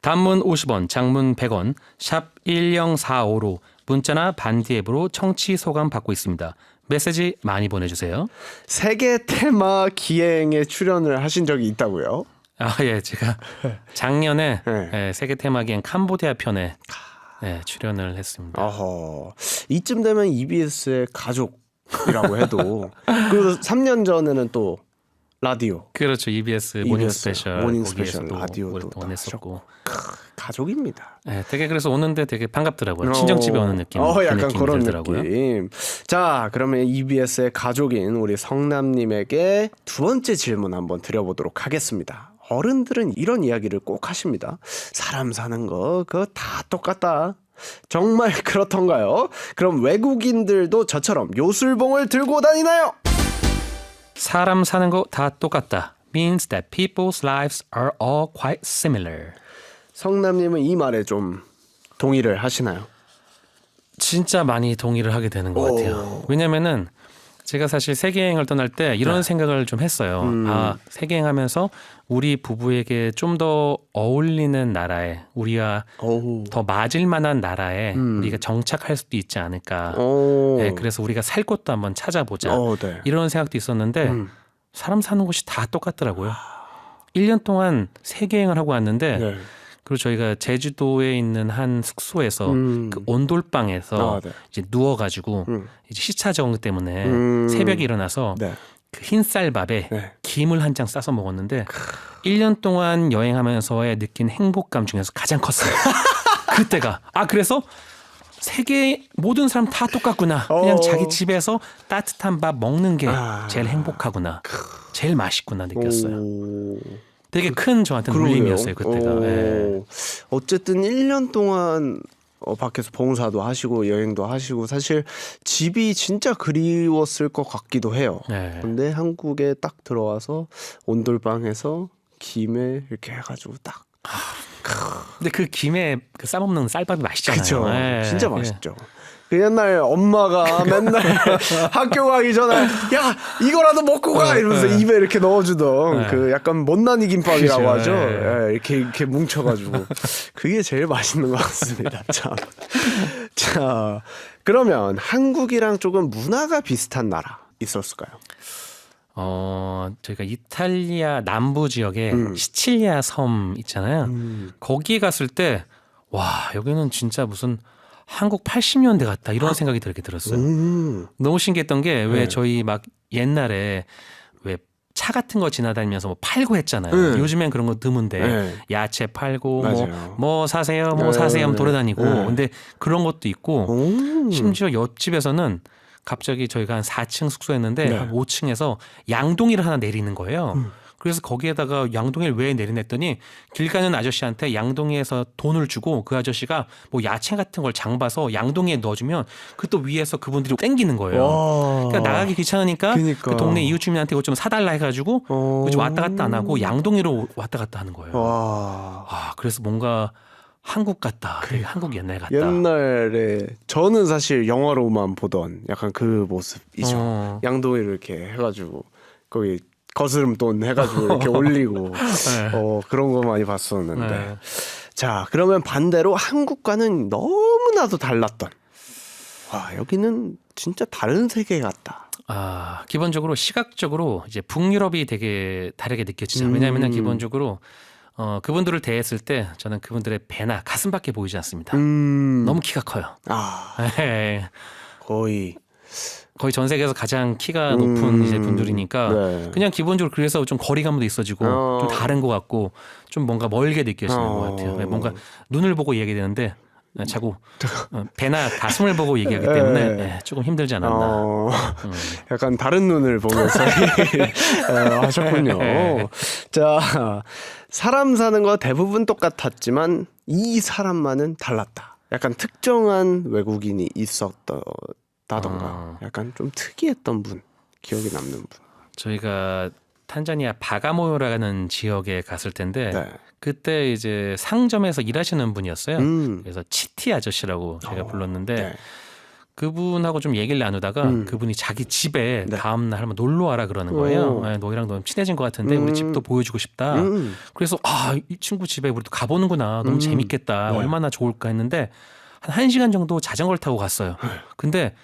단문 50원, 장문 100원, 샵 1045로 문자나 반디 앱으로 청취 소감 받고 있습니다. 메시지 많이 보내주세요. 세계 테마 기행에 출연을 하신 적이 있다고요? 아, 예, 제가 작년에 네. 예, 세계 테마기행 캄보디아 편에 예, 출연을 했습니다. 어허, 이쯤 되면 EBS의 가족이라고 해도 그리고 3년 전에는 또 라디오. 그렇죠. EBS 모닝 EBS, 스페셜 모닝 거기에서도 스페셜 라디오도 오랫동안 했었고. 가족입니다. 네, 되게 그래서 오는데 되게 반갑더라고요. 친정집에 오는 느낌. 그 약간 느낌이 그런 들더라고요. 느낌. 자, 그러면 EBS의 가족인 우리 성남님에게 두 번째 질문 한번 드려보도록 하겠습니다. 어른들은 이런 이야기를 꼭 하십니다. 사람 사는 거 그거 다 똑같다. 정말 그렇던가요? 그럼 외국인들도 저처럼 요술봉을 들고 다니나요? 사람 사는 거 다 똑같다. means that people's lives are all quite similar. 성남님은 이 말에 좀 동의를 하시나요? 진짜 많이 동의를 하게 되는 것 같아요. 왜냐면은 제가 사실 세계여행을 떠날 때 이런 생각을 좀 했어요. 아, 세계여행하면서 우리 부부에게 좀 더 어울리는 나라에 우리가 어우. 더 맞을 만한 나라에 우리가 정착할 수도 있지 않을까. 오. 네, 그래서 우리가 살 곳도 한번 찾아보자. 네. 이런 생각도 있었는데 사람 사는 곳이 다 똑같더라고요. 1년 동안 세계여행을 하고 왔는데 네. 그리고 저희가 제주도에 있는 한 숙소에서 그 온돌방에서 네. 이제 누워가지고 이제 시차 적응 때문에 새벽에 일어나서 네. 그 흰쌀밥에 네. 김을 한 장 싸서 먹었는데 1년 동안 여행하면서의 느낀 행복감 중에서 가장 컸어요. 그때가. 그래서 세계 모든 사람 다 똑같구나. 그냥 자기 집에서 따뜻한 밥 먹는 게 제일 행복하구나. 제일 맛있구나 느꼈어요. 오. 되게 큰 저한테 울림이었어요 그때가. 예. 어쨌든 1년 동안 밖에서 봉사도 하시고 여행도 하시고 사실 집이 진짜 그리웠을 것 같기도 해요. 네. 근데 한국에 딱 들어와서 온돌방에서 김에 이렇게 해가지고 딱. 근데 그 김에 그 싸먹는 쌀밥이 맛있잖아요. 그쵸. 예. 진짜 맛있죠. 그 옛날 엄마가 맨날 학교 가기 전에 야 이거라도 먹고 가 이러면서 입에 이렇게 넣어주던 그 약간 못난이 김밥이라고 그죠. 하죠. 예. 예, 이렇게 뭉쳐가지고 그게 제일 맛있는 것 같습니다. 참. 자 그러면 한국이랑 조금 문화가 비슷한 나라 있었을까요? 저희가 이탈리아 남부 지역에 시칠리아 섬 있잖아요. 거기에 갔을 때 와 여기는 진짜 무슨 한국 80년대 같다 이런 생각이 들게 들었어요. 너무 신기했던 게 왜 저희 막 옛날에 왜 차 같은 거 지나다니면서 뭐 팔고 했잖아요. 요즘엔 그런 거 드문데 야채 팔고 맞아요. 뭐 사세요 뭐 사세요 하면 돌아다니고 근데 그런 것도 있고 심지어 옆집에서는 갑자기 저희가 한 4층 숙소였는데 한 5층에서 양동이를 하나 내리는 거예요. 그래서 거기에다가 양동이를 왜 내리냈더니 길 가는 아저씨한테 양동이에서 돈을 주고 그 아저씨가 뭐 야채 같은 걸 장봐서 양동이에 넣어주면 그 또 위에서 그분들이 땡기는 거예요. 와. 그러니까 나가기 귀찮으니까 그러니까. 그 동네 이웃 주민한테 이거 좀 사달라 해가지고 그치 왔다 갔다 안 하고 양동이로 왔다 갔다 하는 거예요. 와. 그래서 뭔가 한국 같다. 되게 한국 옛날 같다. 옛날에 저는 사실 영화로만 보던 약간 그 모습이죠. 양동이를 이렇게 해가지고 거기 거스름 돈 해가지고 이렇게 올리고 그런 거 많이 봤었는데 네. 자 그러면 반대로 한국과는 너무나도 달랐던 와 여기는 진짜 다른 세계 같다. 기본적으로 시각적으로 이제 북유럽이 되게 다르게 느껴지죠. 왜냐하면 기본적으로 그분들을 대했을 때 저는 그분들의 배나 가슴밖에 보이지 않습니다. 너무 키가 커요. 거의 전 세계에서 가장 키가 높은 이제 분들이니까 네. 그냥 기본적으로 그래서 좀 거리감도 있어지고 좀 다른 것 같고 좀 뭔가 멀게 느껴지는 것 같아요. 뭔가 눈을 보고 얘기되는데 자꾸 배나 가슴을 보고 얘기하기 때문에 조금 힘들지 않았나. 약간 다른 눈을 보면서 하셨군요. 자, 사람 사는 거 대부분 똑같았지만 이 사람만은 달랐다. 약간 특정한 외국인이 있었다던가 약간 좀 특이했던 분, 기억에 남는 분. 저희가 탄자니아 바가모요라는 지역에 갔을 텐데 네. 그때 이제 상점에서 일하시는 분이었어요. 그래서 치티 아저씨라고 저희가 불렀는데 네. 그분하고 좀 얘기를 나누다가 그분이 자기 집에 다음 날 한번 놀러 와라 그러는 거예요. 너희랑 너무 친해진 것 같은데 우리 집도 보여주고 싶다. 그래서 이 친구 집에 우리도 가보는구나. 너무 재밌겠다. 얼마나 좋을까 했는데 한 1시간 정도 자전거를 타고 갔어요. 근데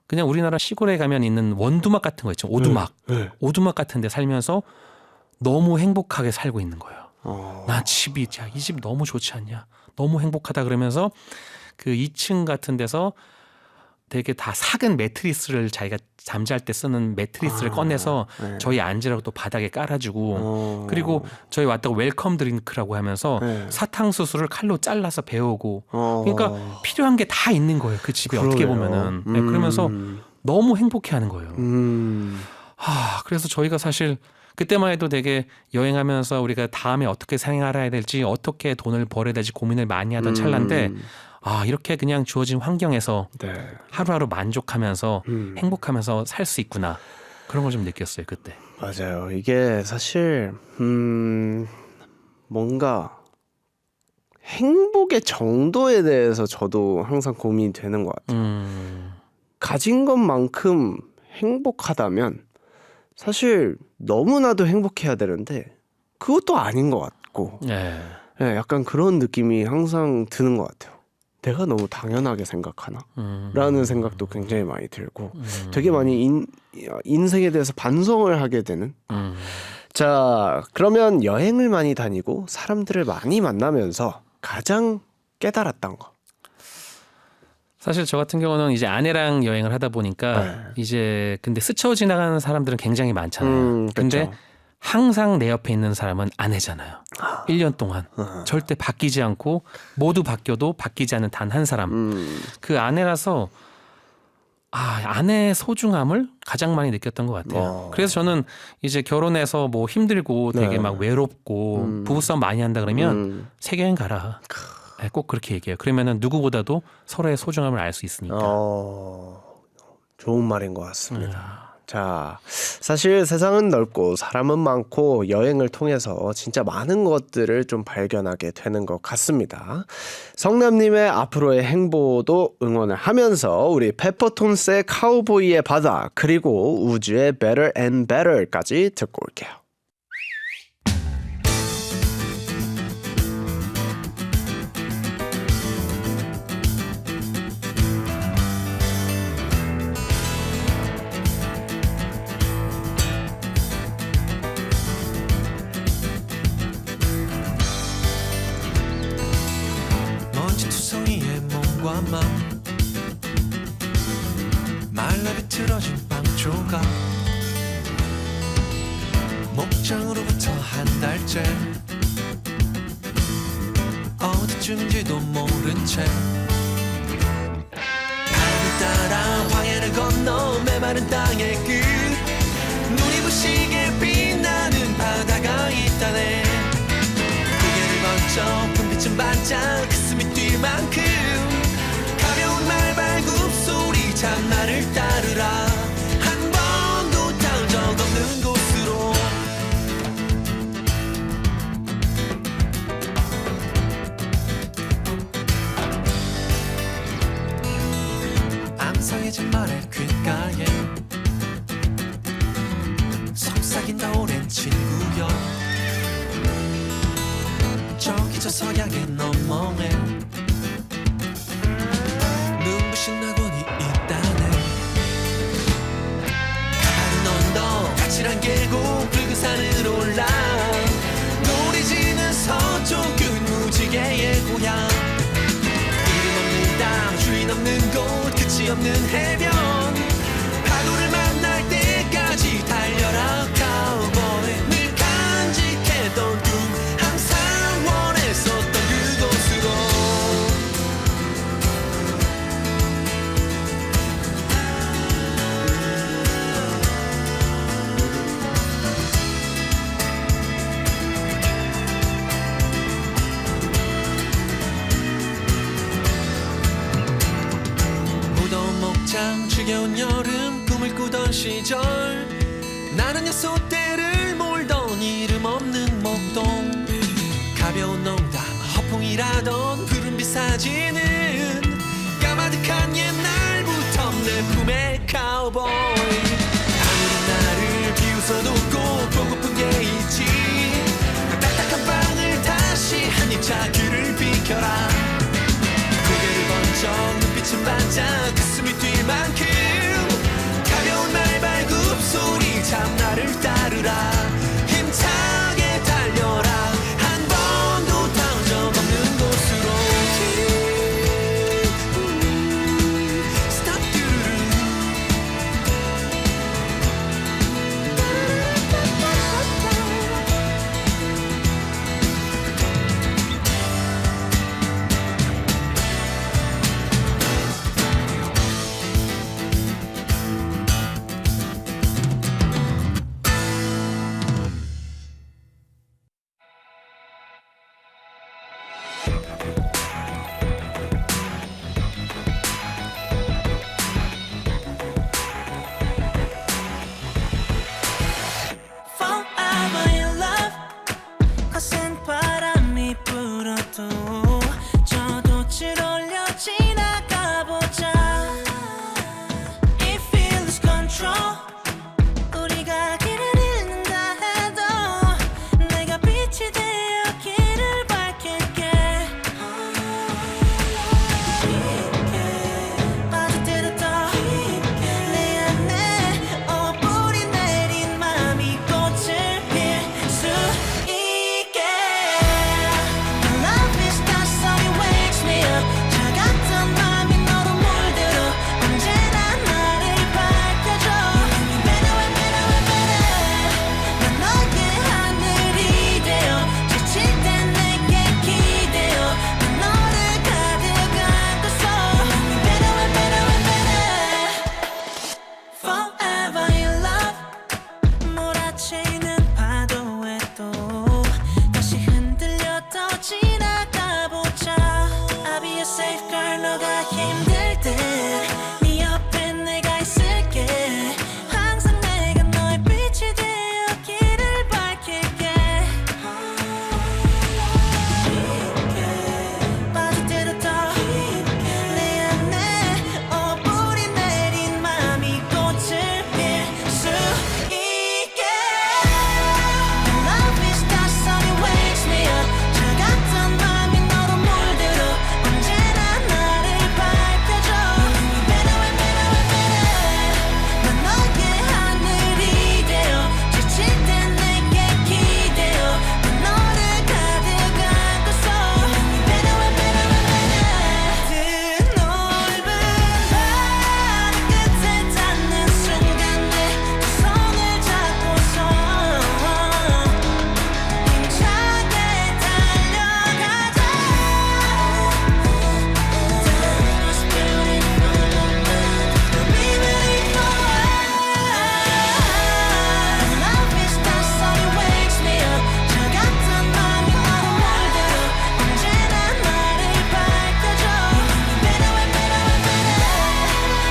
그냥 우리나라 시골에 가면 있는 원두막 같은 거 있죠. 오두막. 오두막 같은 데 살면서 너무 행복하게 살고 있는 거예요. 나 집이 이 집 너무 좋지 않냐. 너무 행복하다 그러면서 그 2층 같은 데서 되게 다 삭은 매트리스를 자기가 잠잘 때 쓰는 매트리스를 꺼내서 네. 저희 앉으라고 또 바닥에 깔아주고 어. 그리고 저희 왔다고 웰컴 드링크라고 하면서 네. 사탕수수를 칼로 잘라서 배우고 어. 그러니까 필요한 게 다 있는 거예요. 그 집에 어떻게 그러네요. 보면은 네, 그러면서 너무 행복해하는 거예요. 그래서 저희가 사실 그때만 해도 되게 여행하면서 우리가 다음에 어떻게 생활해야 될지 어떻게 돈을 벌어야 될지 고민을 많이 하던 찰나인데 이렇게 그냥 주어진 환경에서 네. 하루하루 만족하면서 행복하면서 살 수 있구나 그런 걸 좀 느꼈어요 그때. 맞아요. 이게 사실 뭔가 행복의 정도에 대해서 저도 항상 고민이 되는 것 같아요. 가진 것만큼 행복하다면 사실 너무나도 행복해야 되는데 그것도 아닌 것 같고 네. 네, 약간 그런 느낌이 항상 드는 것 같아요. 내가 너무 당연하게 생각하나? 라는 생각도 굉장히 많이 들고 되게 많이 인생에 대해서 반성을 하게 되는 자, 그러면 여행을 많이 다니고 사람들을 많이 만나면서 가장 깨달았던 거. 사실 저 같은 경우는 이제 아내랑 여행을 하다 보니까 네. 이제 근데 스쳐 지나가는 사람들은 굉장히 많잖아요. 근데 그쵸. 항상 내 옆에 있는 사람은 아내잖아요. 1년 동안 절대 바뀌지 않고 모두 바뀌어도 바뀌지 않는 단 한 사람. 그 아내라서 아내의 소중함을 가장 많이 느꼈던 것 같아요. 그래서 저는 이제 결혼해서 뭐 힘들고 되게 네. 막 외롭고 부부싸움 많이 한다 그러면 세계여행 가라. 네, 꼭 그렇게 얘기해요. 그러면은 누구보다도 서로의 소중함을 알 수 있으니까. 좋은 말인 것 같습니다. 자, 사실 세상은 넓고 사람은 많고 여행을 통해서 진짜 많은 것들을 좀 발견하게 되는 것 같습니다. 성남님의 앞으로의 행보도 응원을 하면서 우리 페퍼톤스의 카우보이의 바다 그리고 우주의 Better and Better까지 듣고 올게요. 먼지투성이의 몸과 맘 말라 비틀어진 빵 조각 목장으로부터 한 달째 어디쯤인지도 모른 채 바람을 따라 황해를 건너 메마른 땅의 끝 눈이 부시게 빛나는 바다가 있다네 고개를 번쩍 불빛은 반짝 가슴이 뛸 만큼 가벼운 말발굽 소리 참 나를 따르라 한 번도 닿은 적 없는 곳으로 암상해진 말의 귓가에 속삭인다 오랜 친구여 저기 저 서양의 너머에 눈부신 낙원이 있다네 가파른 언덕 까칠한 계곡 붉은 산을 올라 노리지는 서쪽은 무지개의 고향 이름 없는 땅 주인 없는 곳 끝이 없는 해변 파도를 만날 때까지 달려라 카우보이 늘 간직했던 꿈 항상 원했었던 그곳으로 무더운 목장 지겨운 여름 꿈을 꾸던 시절 나는 여소대를 몰던 이름 없는 목동 가벼운 농담 허풍이라던 푸른빛 사진은 까마득한 옛날부터 내 품에 카우보이 아무리 나를 비웃어도 꼭 보고픈 게 있지 딱딱한 빵을 다시 한 입 자기를 비켜라 고개를 번쩍 눈빛은 반짝 가슴이 뛸 만큼 가벼운 말발굽 소리 참 나를 따르라 힘차게 달려라 한 번도 닿은 적 없는 곳으로 Stop Forever in love 거센 바람이 불어도 저도칠 올려 지나가보자 If we lose control 우리가 길을 잃는다 해도 내가 빛이 되어 길을 밝힐게 빠져들었다 내 안에 뿌리 내린 맘이 꽃을 필 수 있게 Love is the sun it wakes me up 차갑던 맘이 너로 물들어 언제나 나를 밝혀줘 Better and better and better 난 너의 하늘이 되어 지칠 땐 내게 기대어 난 너를 가득 안고서 Better and better and better Forever in love 몰아치는 파도에도 다시 흔들려 더 지나가보자 I'll be a safe girl 너가 힘들 땐네 옆에 내가 있을게 항상 내가 너의 빛이 되어 길을 밝힐게 빠져들었다 내 안에 뿌리 내린 맘이 꽃을 필 수 있게 Love is the sun it wakes me up 차갑던 맘이 너로 물들어 언제나 나를 밝혀줘 Better and better and better 난 너의 하늘이 되어 지칠 땐 내게 기대어 난 너를 가득 안고서 Better and better and better 그 넓은 바다 끝에 닿는 순간 내 두 손을 잡고서 힘차게 달려가자 The most beautiful moment Be ready for us Love is the sun it wakes me up 차갑던 맘이 너로 물들어 언제나 나를 밝혀줘 Better and better and better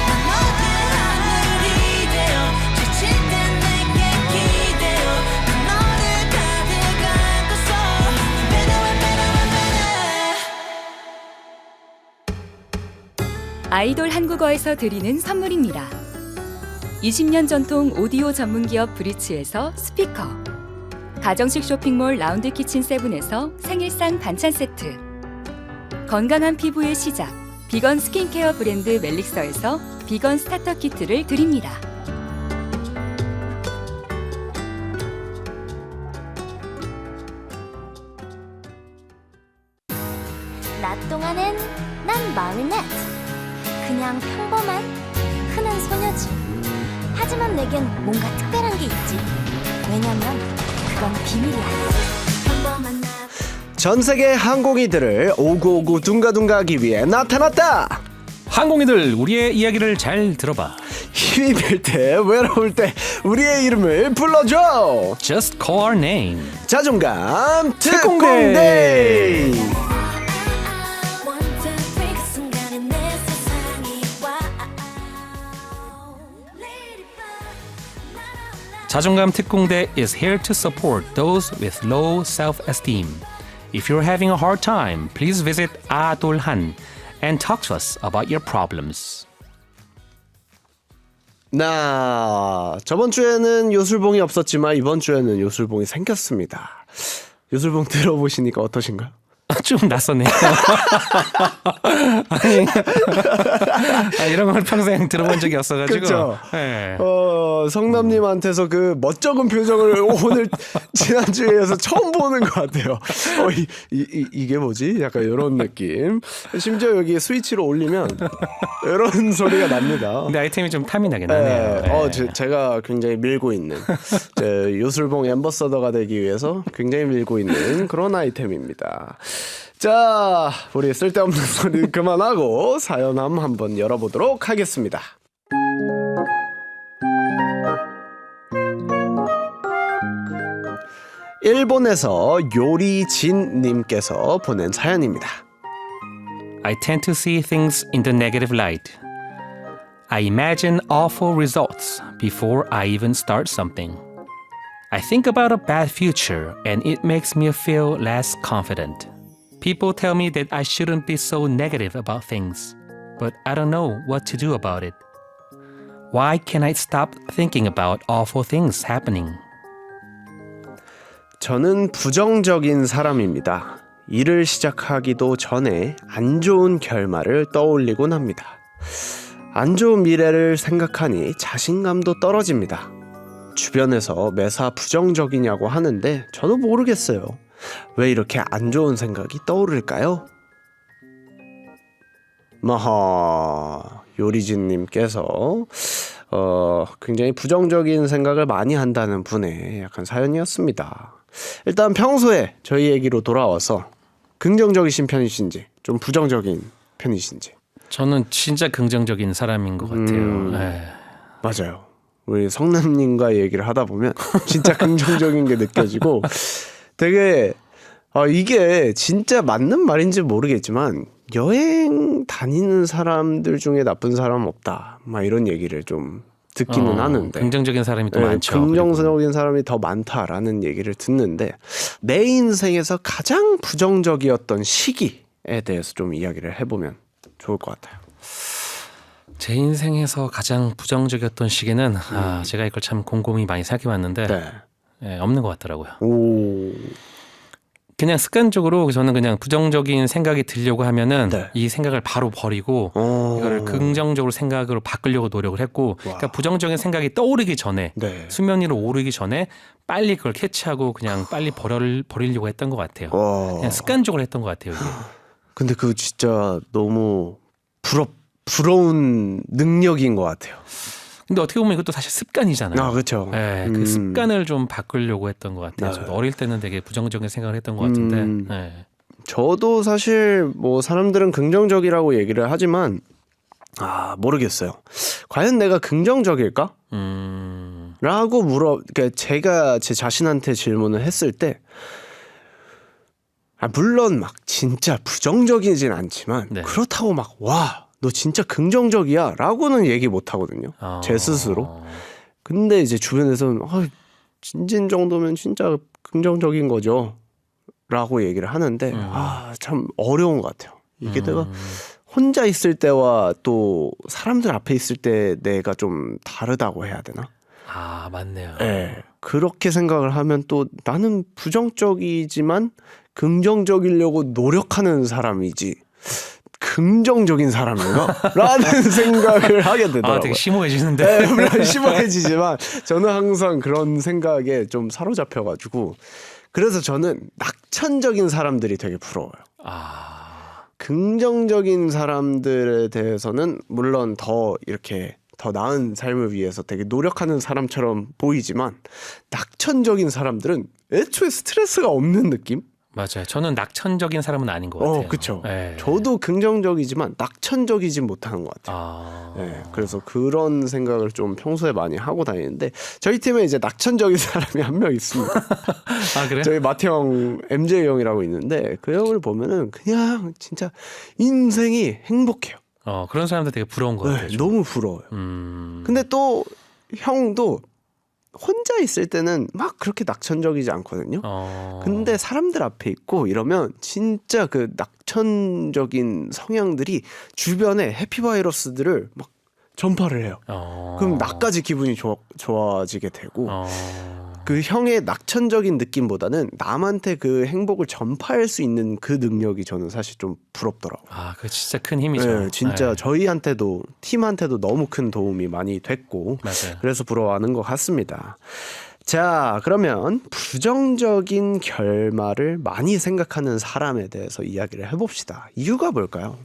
난 너의 하늘이 되어 지칠 땐 내게 기대어 난 너를 가득 안고서 Better and better and better 아이돌 한국어에서 드리는 선물입니다. 20년 전통 오디오 전문 기업 브리츠에서 스피커, 가정식 쇼핑몰 라운드 키친 세븐에서 생일상 반찬 세트, 건강한 피부의 시작 비건 스킨케어 브랜드 멜릭서에서 비건 스타터 키트를 드립니다. 낮 동안엔 난 마리넷 그냥 평범한 흔한 소녀지 하지만 내겐 뭔가 특별한 게 있지 왜냐면 그건 비밀이야 평범한 나 전 세계 항공이들을 오구오구 둥가둥가하기 위해 나타났다. 항공이들 우리의 이야기를 잘 들어봐. 힘이 들 때, 외로울 때 우리의 이름을 불러줘. Just call our name. 자존감 특공대. 특공대. One, two, three 그 순간에 내 세상이 와 자존감 특공대 is here to support those with low self-esteem. If you're having a hard time, please visit 아돌한 and talk to us about your problems. 나 저번 주에는 요술봉이 없었지만 이번 주에는 요술봉이 생겼습니다. 요술봉 들어보시니까 어떠신가요? 좀 낯서네요. 아니, 이런 걸 평생 들어본 적이 없어가지고. 그쵸? 네. 성남님한테서 그 멋쩍은 표정을 오늘 지난주에 이어서 처음 보는 것 같아요. 이게 뭐지? 약간 이런 느낌. 심지어 여기 스위치로 올리면 이런 소리가 납니다. 근데 아이템이 좀 탐이 나긴 하네요. 네. 제가 굉장히 밀고 있는 요술봉 앰버서더가 되기 위해서 굉장히 밀고 있는 그런 아이템입니다. 자, 우리 쓸데없는 소리 그만하고 사연함 한번 열어보도록 하겠습니다. 일본에서 요리진님께서 보낸 사연입니다. I tend to see things in the negative light. I imagine awful results before I even start something. I think about a bad future and it makes me feel less confident. People tell me that I shouldn't be so negative about things, but I don't know what to do about it. Why can't I stop thinking about awful things happening? 저는 부정적인 사람입니다. 일을 시작하기도 전에 안 좋은 결말을 떠올리곤 합니다. 안 좋은 미래를 생각하니 자신감도 떨어집니다. 주변에서 매사 부정적이냐고 하는데 저도 모르겠어요. 왜 이렇게 안 좋은 생각이 떠오를까요? 요리진님께서 굉장히 부정적인 생각을 많이 한다는 분의 약간 사연이었습니다. 일단 평소에 저희 얘기로 돌아와서 긍정적이신 편이신지 좀 부정적인 편이신지. 저는 진짜 긍정적인 사람인 것 같아요. 네. 맞아요. 우리 성남님과 얘기를 하다 보면 진짜 긍정적인 게 느껴지고 되게 이게 진짜 맞는 말인지 모르겠지만 여행 다니는 사람들 중에 나쁜 사람 없다. 막 이런 얘기를 좀 듣기는 하는데 긍정적인 사람이 또 많죠. 긍정적인 사람이 더 많다라는 얘기를 듣는데 내 인생에서 가장 부정적이었던 시기에 대해서 좀 이야기를 해보면 좋을 것 같아요. 제 인생에서 가장 부정적이었던 시기는 제가 이걸 참 곰곰이 많이 생각해봤는데 없는 것 같더라고요. 오. 그냥 습관적으로 저는 그냥 부정적인 생각이 들려고 하면은 이 생각을 바로 버리고 이거를 긍정적으로 생각으로 바꾸려고 노력을 했고 그러니까 부정적인 생각이 떠오르기 전에 수면 위로 오르기 전에 빨리 그걸 캐치하고 그냥 빨리 버리려고 했던 것 같아요. 그냥 습관적으로 했던 것 같아요. 이게. 근데 그거 진짜 너무 부러운 능력인 것 같아요. 근데 어떻게 보면 이것도 사실 습관이잖아요. 그렇죠. 네, 그 습관을 좀 바꾸려고 했던 것 같아요. 저도 어릴 때는 되게 부정적인 생각을 했던 것 같은데. 네. 저도 사실 뭐 사람들은 긍정적이라고 얘기를 하지만 모르겠어요. 과연 내가 긍정적일까? 라고 그러니까 제가 제 자신한테 질문을 했을 때 물론 막 진짜 부정적이진 않지만 그렇다고 막 너 진짜 긍정적이야 라고는 얘기 못 하거든요. 제 스스로. 근데 이제 주변에서는 진진 정도면 진짜 긍정적인 거죠 라고 얘기를 하는데 참 어려운 것 같아요. 이게 내가 혼자 있을 때와 또 사람들 앞에 있을 때 내가 좀 다르다고 해야 되나? 맞네요. 네, 그렇게 생각을 하면 또 나는 부정적이지만 긍정적이려고 노력하는 사람이지 긍정적인 사람인가? 라는 생각을 하게 되더라고요. 되게 심오해지는데. 물론 심오해지지만 저는 항상 그런 생각에 좀 사로잡혀가지고 그래서 저는 낙천적인 사람들이 되게 부러워요. 긍정적인 사람들에 대해서는 물론 더 나은 삶을 위해서 되게 노력하는 사람처럼 보이지만 낙천적인 사람들은 애초에 스트레스가 없는 느낌? 맞아요. 저는 낙천적인 사람은 아닌 것 같아요. 그렇죠. 저도 긍정적이지만 낙천적이진 못하는 것 같아요. 그래서 그런 생각을 좀 평소에 많이 하고 다니는데 저희 팀에 이제 낙천적인 사람이 한 명 있습니다. 그래요? 저희 마태형, MJ 형이라고 있는데 그 형을 보면은 그냥 진짜 인생이 행복해요. 그런 사람들 되게 부러운 것 같아요. 너무 부러워요. 근데 또 형도 혼자 있을 때는 막 그렇게 낙천적이지 않거든요. 근데 사람들 앞에 있고 이러면 진짜 그 낙천적인 성향들이 주변에 해피바이러스들을 막 전파를 해요. 그럼 나까지 기분이 좋아지게 되고 그 형의 낙천적인 느낌보다는 남한테 그 행복을 전파할 수 있는 그 능력이 저는 사실 좀 부럽더라고요. 그게 진짜 큰 힘이죠. 진짜 저희한테도 팀한테도 너무 큰 도움이 많이 됐고 맞아요. 그래서 부러워하는 것 같습니다. 자, 그러면 부정적인 결말을 많이 생각하는 사람에 대해서 이야기를 해봅시다. 이유가 뭘까요?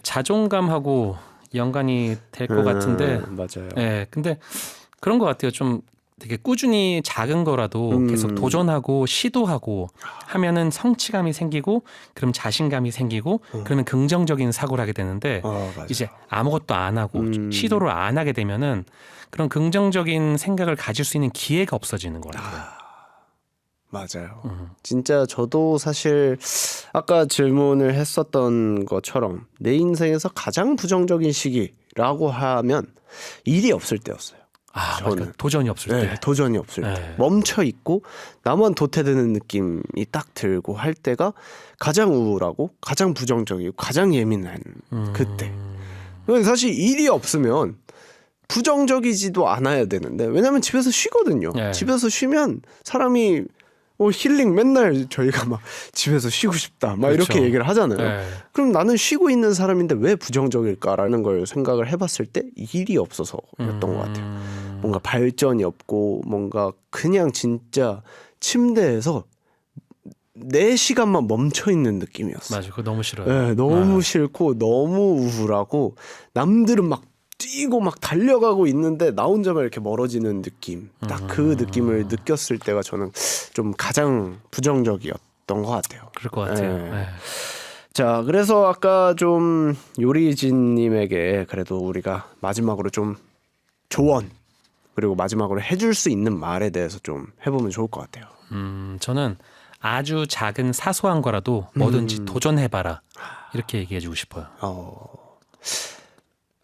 자존감하고 연관이 될 것 같은데. 맞아요. 근데 그런 것 같아요. 좀 되게 꾸준히 작은 거라도 계속 도전하고 시도하고 하면은 성취감이 생기고 그럼 자신감이 생기고 그러면 긍정적인 사고를 하게 되는데 이제 아무것도 안 하고 시도를 안 하게 되면은 그런 긍정적인 생각을 가질 수 있는 기회가 없어지는 것 같아요. 맞아요. 진짜 저도 사실 아까 질문을 했었던 것처럼 내 인생에서 가장 부정적인 시기라고 하면 일이 없을 때였어요. 아, 저는. 그러니까 도전이 없을 네, 때. 도전이 없을 때 네. 멈춰 있고 나만 도태되는 느낌이 딱 들고 할 때가 가장 우울하고 가장 부정적이고 가장 예민한 그때. 근데 사실 일이 없으면 부정적이지도 않아야 되는데 왜냐면 집에서 쉬거든요. 네. 집에서 쉬면 사람이 힐링 맨날 저희가 막 집에서 쉬고 싶다 막 그렇죠. 이렇게 얘기를 하잖아요. 네. 그럼 나는 쉬고 있는 사람인데 왜 부정적일까라는 걸 생각을 해봤을 때 일이 없어서였던 것 같아요. 뭔가 발전이 없고 뭔가 그냥 진짜 침대에서 4시간만 멈춰 있는 느낌이었어요. 맞아, 그거 너무 싫어요. 네, 너무 싫고 너무 우울하고 남들은 막 뛰고 막 달려가고 있는데 나 혼자만 이렇게 멀어지는 느낌. 딱 그 느낌을 느꼈을 때가 저는 좀 가장 부정적이었던 것 같아요. 그럴 것 같아요. 네. 네. 자, 그래서 아까 좀 요리진님에게 그래도 우리가 마지막으로 좀 조언 그리고 마지막으로 해줄 수 있는 말에 대해서 좀 해보면 좋을 것 같아요. 저는 아주 작은 사소한 거라도 뭐든지 도전해봐라 이렇게 얘기해주고 싶어요.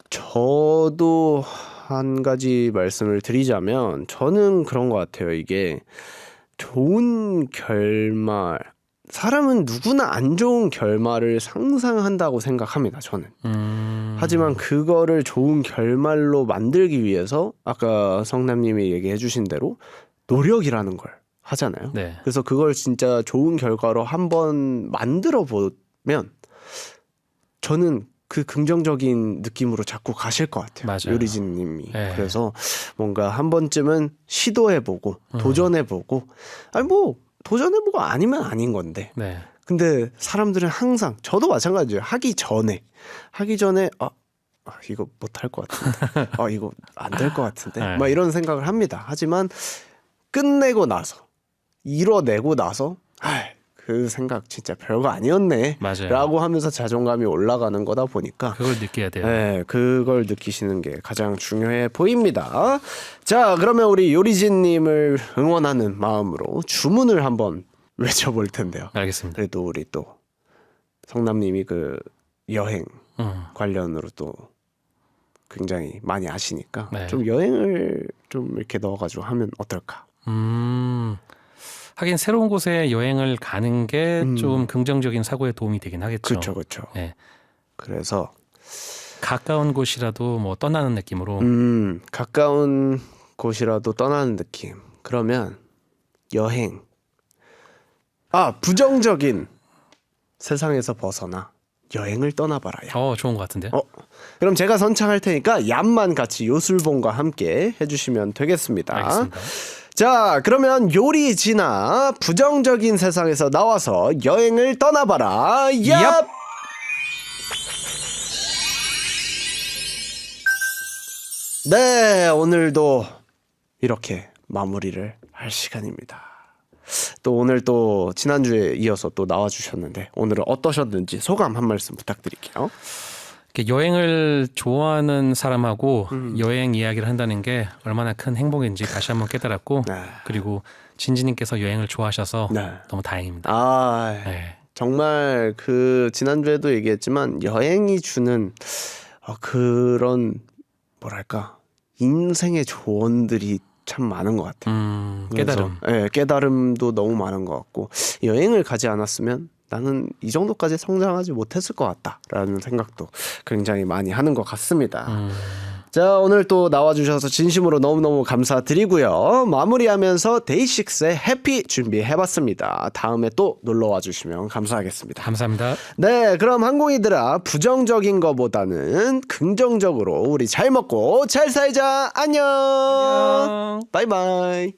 저도 한 가지 말씀을 드리자면 저는 그런 것 같아요. 이게 좋은 결말, 사람은 누구나 안 좋은 결말을 상상한다고 생각합니다. 저는. 하지만 그거를 좋은 결말로 만들기 위해서 아까 성남님이 얘기해 주신 대로 노력이라는 걸 하잖아요. 네. 그래서 그걸 진짜 좋은 결과로 한번 만들어 보면 저는 그 긍정적인 느낌으로 자꾸 가실 것 같아요. 맞아요. 요리진님이. 네. 그래서 뭔가 한 번쯤은 시도해보고 도전해보고 아니 뭐 도전해보고 아니면 아닌 건데 네. 근데 사람들은 항상 저도 마찬가지예요. 하기 전에 이거 못할 것 같은데 이거 안 될 것 같은데 네. 막 이런 생각을 합니다. 하지만 끝내고 나서 이뤄내고 나서 그 생각 진짜 별거 아니었네 맞아요. 라고 하면서 자존감이 올라가는 거다 보니까 그걸 느껴야 돼요. 네, 그걸 느끼시는 게 가장 중요해 보입니다. 자, 그러면 우리 요리진님을 응원하는 마음으로 주문을 한번 외쳐볼 텐데요. 알겠습니다. 그래도 우리 또 성남님이 그 여행 관련으로 또 굉장히 많이 아시니까 네. 좀 여행을 좀 이렇게 넣어가지고 하면 어떨까? 하긴 새로운 곳에 여행을 가는 게 좀 긍정적인 사고에 도움이 되긴 하겠죠. 그렇죠, 그렇죠. 네. 그래서 가까운 곳이라도 뭐 떠나는 느낌으로 가까운 곳이라도 떠나는 느낌. 그러면 여행. 부정적인 세상에서 벗어나 여행을 떠나봐라. 야. 좋은 것 같은데요. 그럼 제가 선창할 테니까 얌만 같이 요술봉과 함께 해주시면 되겠습니다. 알겠습니다. 자, 그러면 요리지나 부정적인 세상에서 나와서 여행을 떠나봐라. 얍! 네, 오늘도 이렇게 마무리를 할 시간입니다. 또 오늘 또 지난주에 이어서 또 나와주셨는데 오늘은 어떠셨는지 소감 한 말씀 부탁드릴게요. 이렇게 여행을 좋아하는 사람하고 여행 이야기를 한다는 게 얼마나 큰 행복인지 다시 한번 깨달았고 네. 그리고 진지님께서 여행을 좋아하셔서 네. 너무 다행입니다. 네. 정말 그 지난주에도 얘기했지만 여행이 주는 그런 뭐랄까 인생의 조언들이 참 많은 것 같아요. 깨달음. 그래서, 깨달음도 너무 많은 것 같고 여행을 가지 않았으면 나는 이 정도까지 성장하지 못했을 것 같다라는 생각도 굉장히 많이 하는 것 같습니다. 자, 오늘 또 나와주셔서 진심으로 너무너무 감사드리고요. 마무리하면서 데이식스의 해피 준비해봤습니다. 다음에 또 놀러와 주시면 감사하겠습니다. 감사합니다. 네, 그럼 항공이들아 부정적인 거보다는 긍정적으로 우리 잘 먹고 잘 살자. 안녕. 안녕. 바이바이.